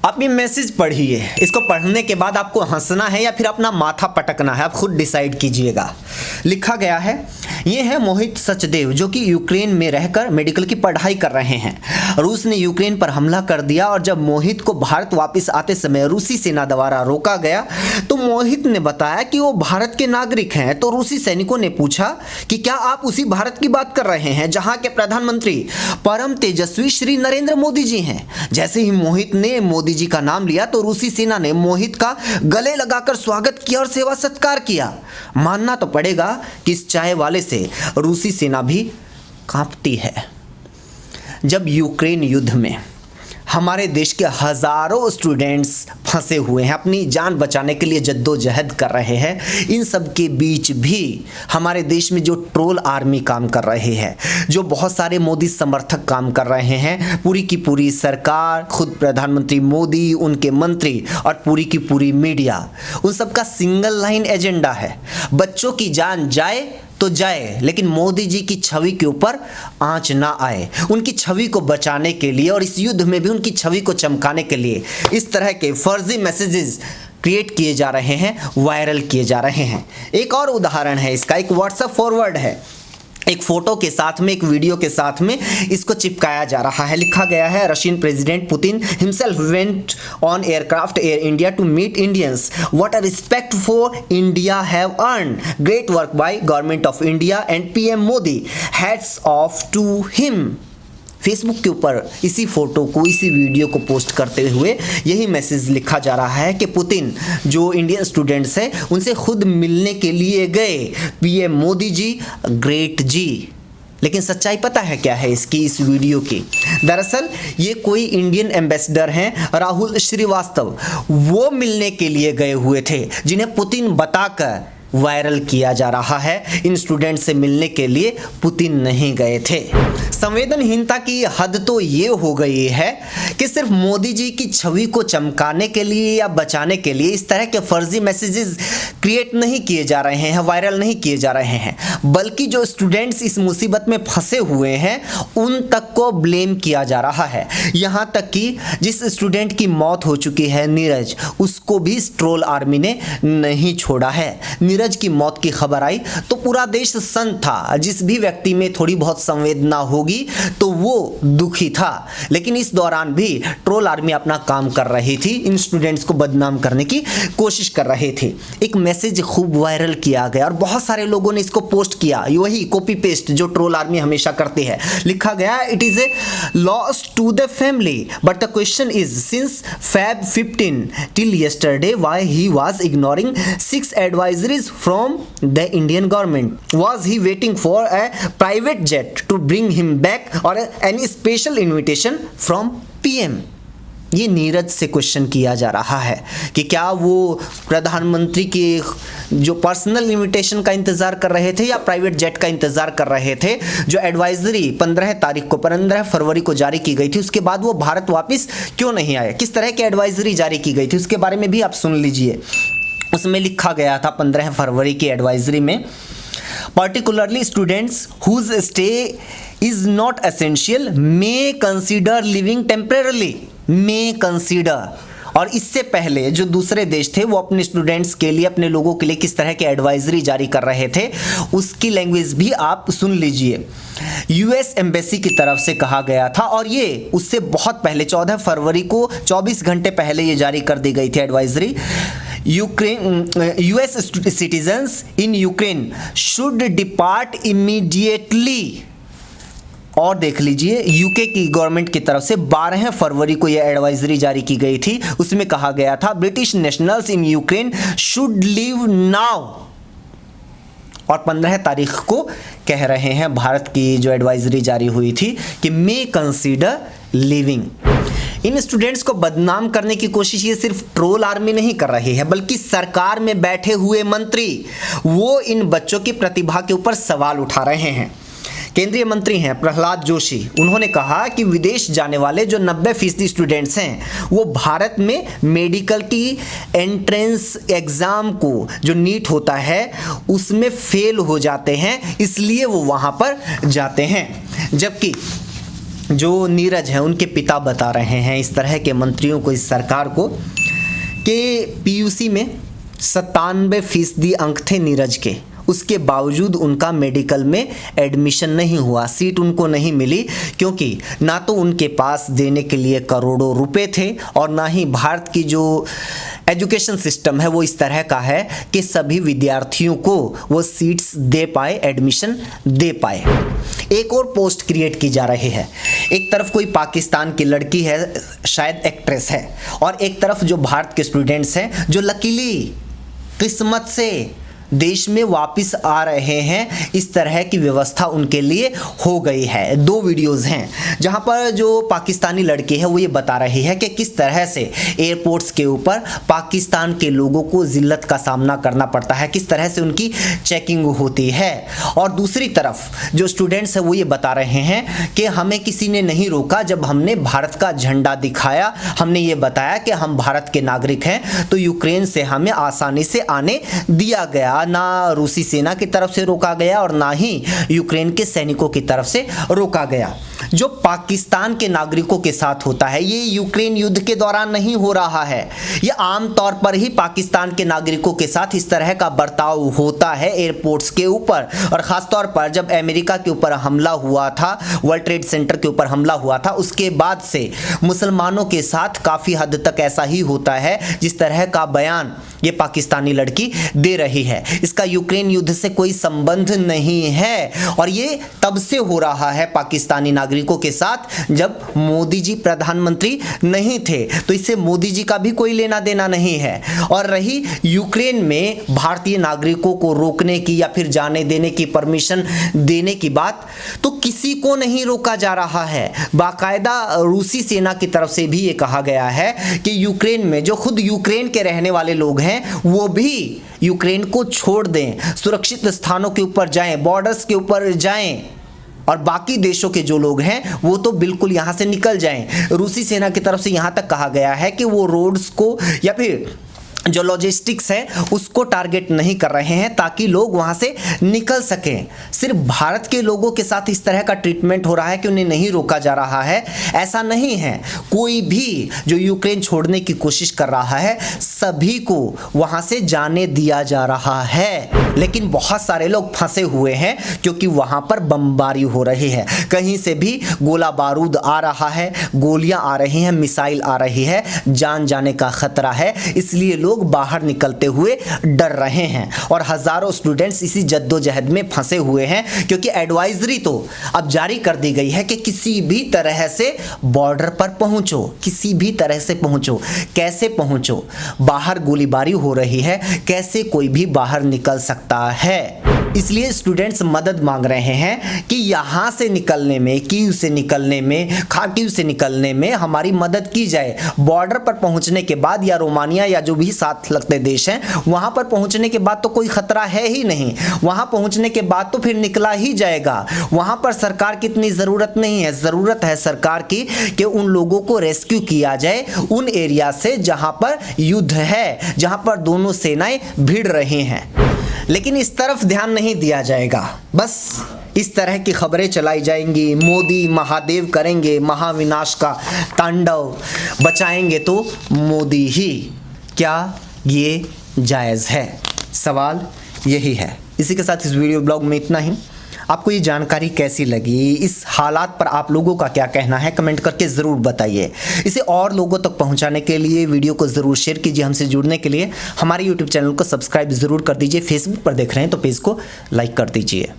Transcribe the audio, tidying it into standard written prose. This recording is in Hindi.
आप ये मैसेज पढ़िए। इसको पढ़ने के बाद आपको हंसना है या फिर अपना माथा पटकना है, आप खुद डिसाइड कीजिएगा। लिखा गया है, ये है मोहित सचदेव जो कि यूक्रेन में रहकर मेडिकल की पढ़ाई कर रहे हैं। रूस ने यूक्रेन पर हमला कर दिया और जब मोहित को भारत वापस आते समय रूसी सेना द्वारा रोका गया तो मोहित ने बताया कि वो भारत के नागरिक हैं। तो रूसी सैनिकों ने पूछा कि क्या आप उसी भारत की बात कर रहे हैं जहां के प्रधानमंत्री परम तेजस्वी श्री नरेंद्र मोदी जी हैं। जैसे ही मोहित ने मोदी जी का नाम लिया तो रूसी सेना ने मोहित का गले लगाकर स्वागत किया और सेवा सत्कार किया। मानना तो पड़ेगा कि इस चाय वाले से रूसी सेना भी कांपती है। जब यूक्रेन युद्ध में हमारे देश के हजारों स्टूडेंट्स फंसे हुए हैं, अपनी जान बचाने के लिए जद्दोजहद कर रहे हैं, इन सब के बीच भी हमारे देश में जो ट्रोल आर्मी काम कर रहे हैं, जो बहुत सारे मोदी समर्थक काम कर रहे हैं, पूरी की पूरी सरकार, खुद प्रधानमंत्री मोदी, उनके मंत्री और पूरी की पूरी मीडिया, उन सब का सिंगल लाइन एजेंडा है, बच्चों की जान जाए तो जाए लेकिन मोदी जी की छवि के ऊपर आंच ना आए। उनकी छवि को बचाने के लिए और इस युद्ध में भी उनकी छवि को चमकाने के लिए इस तरह के फर्जी मैसेजेस क्रिएट किए जा रहे हैं, वायरल किए जा रहे हैं। एक और उदाहरण है इसका, एक व्हाट्सएप फॉरवर्ड है, एक फोटो के साथ में, एक वीडियो के साथ में इसको चिपकाया जा रहा है। लिखा गया है, Russian president Putin himself went on aircraft Air India to meet Indians, what a respect for India have earn, great work by government of India and PM Modi, hats off to him. Facebook के ऊपर इसी फोटो को, इसी वीडियो को पोस्ट करते हुए यही मैसेज लिखा जा रहा है कि पुतिन जो इंडियन स्टूडेंट्स हैं उनसे खुद मिलने के लिए गए, पीएम मोदी जी ग्रेट जी। लेकिन सच्चाई पता है क्या है इसकी, इस वीडियो की? दरअसल ये कोई इंडियन एम्बेसडर हैं राहुल श्रीवास्तव, वो मिलने के लिए गए हुए थे जिन्हें पुतिन बताकर वायरल किया जा रहा है। इन स्टूडेंट से मिलने के लिए पुतिन नहीं गए थे। संवेदनहीनता की हद तो ये हो गई है कि सिर्फ मोदी जी की छवि को चमकाने के लिए या बचाने के लिए इस तरह के फर्जी मैसेजेस क्रिएट नहीं किए जा रहे हैं, वायरल नहीं किए जा रहे हैं, बल्कि जो स्टूडेंट्स इस मुसीबत में फंसे हुए हैं उन तक को ब्लेम किया जा रहा है। यहाँ तक कि जिस स्टूडेंट की मौत हो चुकी है, नीरज, उसको भी ट्रोल आर्मी ने नहीं छोड़ा है। नीरज की मौत की खबर आई तो पूरा देश सन्न था। जिस भी व्यक्ति में थोड़ी बहुत संवेदना होगी तो वो दुखी था, लेकिन इस दौरान भी ट्रोल आर्मी अपना काम कर रही थी, इन स्टूडेंट्स को बदनाम करने की कोशिश कर रहे थे। एक मैसेज खूब वायरल किया गया और बहुत सारे लोगों ने इसको पोस्ट किया, वही कॉपी पेस्ट जो ट्रोल आर्मी हमेशा करती है। लिखा गया, it is a loss to the family but the question is since Feb 15 till yesterday why he was ignoring 6 advisories from the Indian government. Was he waiting for a private jet to bring him back or any special invitation from PM? ये नीरज से क्वेश्चन किया जा रहा है कि क्या वो प्रधानमंत्री के जो पर्सनल इनविटेशन का इंतजार कर रहे थे या प्राइवेट जेट का इंतजार कर रहे थे। जो एडवाइजरी 15 फरवरी को जारी की गई थी, उसके बाद वो भारत वापस क्यों नहीं आए, किस तरह की एडवाइजरी जारी की गई थी, उसके बारे में भी आप सुन लीजिए। उसमें लिखा गया था 15 फरवरी की एडवाइजरी में, particularly students whose stay is not essential may consider living temporarily, may consider। और इससे पहले जो दूसरे देश थे वो अपने स्टूडेंट्स के लिए, अपने लोगों के लिए किस तरह के एडवाइजरी जारी कर रहे थे उसकी लैंग्वेज भी आप सुन लीजिए। यूएस एम्बेसी की तरफ से कहा गया था और ये उससे बहुत पहले 14 फरवरी को 24 घंटे पहले ये जारी कर दी गई थी advisory. US citizens in Ukraine should depart immediately। और देख लीजिए, यूके की गवर्नमेंट की तरफ से 12 फरवरी को यह एडवाइजरी जारी की गई थी। उसमें कहा गया था British nationals in Ukraine should leave now. और 15 तारीख को कह रहे हैं भारत की जो एडवाइजरी जारी हुई थी कि मे कंसीडर लिविंग। इन स्टूडेंट्स को बदनाम करने की कोशिश ये सिर्फ ट्रोल आर्मी नहीं कर रही है, बल्कि सरकार में बैठे हुए मंत्री वो इन बच्चों की प्रतिभा के ऊपर सवाल उठा रहे हैं। केंद्रीय मंत्री हैं प्रहलाद जोशी, उन्होंने कहा कि विदेश जाने वाले जो 90% स्टूडेंट्स हैं वो भारत में मेडिकल की एंट्रेंस एग्ज़ाम को जो नीट होता है उसमें फेल हो जाते हैं, इसलिए वो वहाँ पर जाते हैं। जबकि जो नीरज हैं उनके पिता बता रहे हैं इस तरह के मंत्रियों को, इस सरकार को, कि पीयूसी में 97% अंक थे नीरज के, उसके बावजूद उनका मेडिकल में एडमिशन नहीं हुआ, सीट उनको नहीं मिली, क्योंकि ना तो उनके पास देने के लिए करोड़ों रुपए थे और ना ही भारत की जो एजुकेशन सिस्टम है वो इस तरह का है कि सभी विद्यार्थियों को वो सीट्स दे पाए, एडमिशन दे पाए। एक और पोस्ट क्रिएट की जा रही है, एक तरफ कोई पाकिस्तान की लड़की है, शायद एक्ट्रेस है, और एक तरफ जो भारत के स्टूडेंट्स हैं जो लकीली किस्मत से देश में वापस आ रहे हैं, इस तरह की व्यवस्था उनके लिए हो गई है। 2 वीडियोस हैं जहां पर जो पाकिस्तानी लड़की है वो ये बता रही है कि किस तरह से एयरपोर्ट्स के ऊपर पाकिस्तान के लोगों को जिल्लत का सामना करना पड़ता है, किस तरह से उनकी चेकिंग होती है। और दूसरी तरफ जो स्टूडेंट्स है वो ये बता रहे हैं कि हमें किसी ने नहीं रोका, जब हमने भारत का झंडा दिखाया, हमने ये बताया कि हम भारत के नागरिक हैं, तो यूक्रेन से हमें आसानी से आने दिया गया, ना रूसी सेना की तरफ से रोका गया और ना ही यूक्रेन के सैनिकों की तरफ से रोका गया। जो पाकिस्तान के नागरिकों के साथ होता है, ये यूक्रेन युद्ध के दौरान नहीं हो रहा है, ये आम तौर पर ही पाकिस्तान के नागरिकों के साथ इस तरह का बर्ताव होता है एयरपोर्ट्स के ऊपर। और खास तौर पर जब अमेरिका के ऊपर हमला हुआ था, वर्ल्ड ट्रेड सेंटर के ऊपर हमला हुआ था, उसके बाद से मुसलमानों के साथ काफी हद तक ऐसा ही होता है जिस तरह का बयान ये पाकिस्तानी लड़की दे रही है। इसका यूक्रेन युद्ध से कोई संबंध नहीं है और ये तब से हो रहा है पाकिस्तानी नागरिकों के साथ जब मोदी जी प्रधानमंत्री नहीं थे, तो इससे मोदी जी का भी कोई लेना देना नहीं है। और रही यूक्रेन में भारतीय नागरिकों को रोकने की या फिर जाने देने की परमिशन देने की बात, तो किसी को नहीं रोका जा रहा है। बाकायदा रूसी सेना की तरफ से भी ये कहा गया है कि यूक्रेन में जो खुद यूक्रेन के रहने वाले लोग हैं वो भी यूक्रेन को छोड़ दें, सुरक्षित स्थानों के ऊपर जाएं, बॉर्डर्स के ऊपर जाएं, और बाकी देशों के जो लोग हैं वो तो बिल्कुल यहां से निकल जाएं। रूसी सेना की तरफ से यहां तक कहा गया है कि वो रोड्स को या फिर जो लॉजिस्टिक्स है उसको टारगेट नहीं कर रहे हैं ताकि लोग वहां से निकल सकें। सिर्फ भारत के लोगों के साथ इस तरह का ट्रीटमेंट हो रहा है कि उन्हें नहीं रोका जा रहा है, ऐसा नहीं है। कोई भी जो यूक्रेन छोड़ने की कोशिश कर रहा है सभी को वहां से जाने दिया जा रहा है, लेकिन बहुत सारे लोग फंसे हुए हैं क्योंकि वहां पर बमबारी हो रही है, कहीं से भी गोला बारूद आ रहा है, गोलियां आ रही हैं, मिसाइल आ रही है, जान जाने का खतरा है, इसलिए लोग बाहर निकलते हुए डर रहे हैं। और हजारों स्टूडेंट्स इसी जद्दोजहद में फंसे हुए हैं क्योंकि एडवाइजरी तो अब जारी कर दी गई है कि किसी भी तरह से बॉर्डर पर पहुंचो, किसी भी तरह से पहुंचो। कैसे पहुंचो? बाहर गोलीबारी हो रही है, कैसे कोई भी बाहर निकल सकता है? इसलिए स्टूडेंट्स मदद मांग रहे हैं कि यहाँ से निकलने में, कीव से निकलने में, खार्किव से निकलने में हमारी मदद की जाए। बॉर्डर पर पहुंचने के बाद या रोमानिया या जो भी साथ लगते देश हैं वहां पर पहुंचने के बाद तो कोई खतरा है ही नहीं, वहां पहुंचने के बाद तो फिर निकला ही जाएगा। वहां पर सरकार की इतनी जरूरत नहीं है, जरूरत है सरकार की कि उन लोगों को रेस्क्यू किया जाए उन एरिया से जहां पर युद्ध है, जहां पर दोनों सेनाएं भिड़ रही हैं। लेकिन इस तरफ ध्यान नहीं दिया जाएगा, बस इस तरह की खबरें चलाई जाएंगी। मोदी महादेव करेंगे महाविनाश का तांडव, बचाएंगे तो मोदी ही। क्या ये जायज़ है? सवाल यही है। इसी के साथ इस वीडियो ब्लॉग में इतना ही। आपको ये जानकारी कैसी लगी? इस हालात पर आप लोगों का क्या कहना है? कमेंट करके ज़रूर बताइए। इसे और लोगों तक पहुंचाने के लिए वीडियो को ज़रूर शेयर कीजिए। हमसे जुड़ने के लिए हमारे यूट्यूब चैनल को सब्सक्राइब ज़रूर कर दीजिए। फेसबुक पर देख रहे हैं तो पेज को लाइक कर दीजिए।